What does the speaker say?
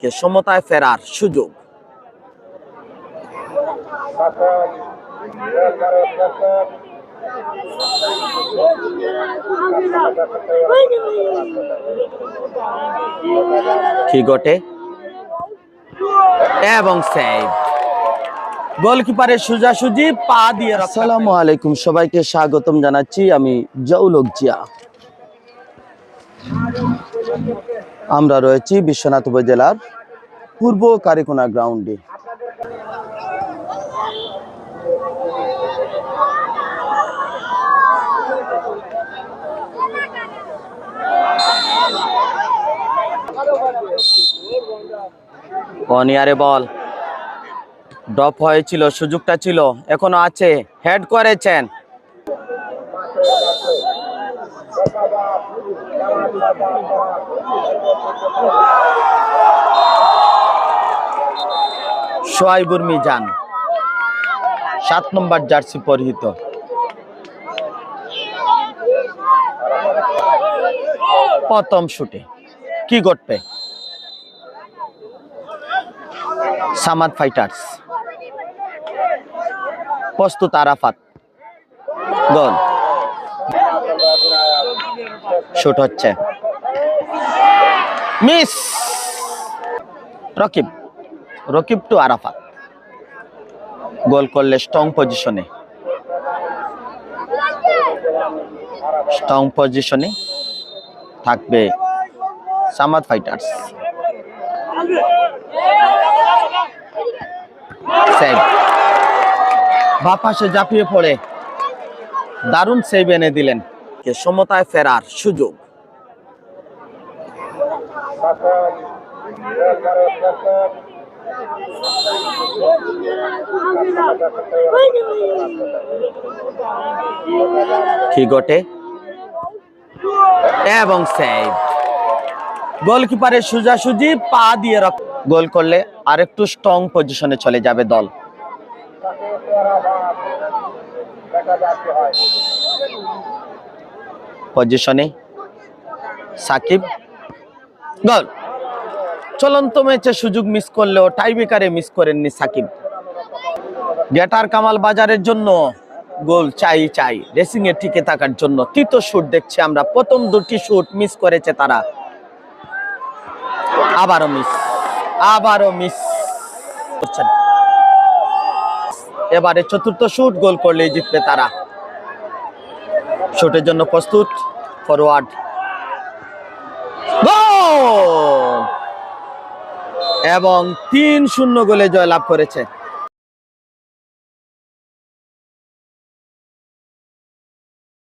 সমতায় ফেরার সুযোগ। কি ঘটে এবং সেভ। গোলকিপারের সোজাসুজি পা দিয়ে। আসসালামু আলাইকুম, সবাইকে স্বাগতম জানাচ্ছি। আমি জৌলক জিয়া। আমরা রয়েছি বিশ্বনাথ উপজেলার পূর্ব কারিকোনা গ্রাউন্ডে। বনিয়ারে বল ড্রপ হয়েছিল, সুযোগটা ছিল, এখনো আছে। হেড করেছেন, সোহাইবুর মিজান, 7 নম্বর জার্সি পরিহিত। প্রথম শুটে কি ঘটবে? সামাদ ফাইটার্স প্রস্তুত, আরাফাত গোল। শুট হচ্ছে, মিস। রকিব টু আরাফাত গোল করলে স্ট্রং পজিশনে থাকবে সামাদ ফাইটার্স। সেভ, বাপাসে ঝাঁপিয়ে পড়ে দারুণ সেভ এনে দিলেন। সমতায় ফেরার সুযোগ। কি ঘটে এবং সেভ। গোলকিপারের সোজাসুজি পা দিয়ে গোল করলে আরেকটু স্ট্রং পজিশনে চলে যাবে দল। পজিশনে সাকিব, গোল। চলন্ত ম্যাচে সুযোগ মিস করলেও টাইব্রেকারে মিস করেননি সাকিব। গেটার কামাল বাজারের জন্য গোল চাই রেসিং এ টিকে থাকার জন্য। তৃতীয় শুট দেখছি আমরা, প্রথম দুটি শুট মিস করেছে তারা, আবারও মিস করছেন। এবারে চতুর্থ শুট, গোল করলেই জিতবে তারা। শুটের জন্য প্রস্তুত, ফরওয়ার্ড, গোল এবং 3-0 গোলে জয়লাভ করেছে।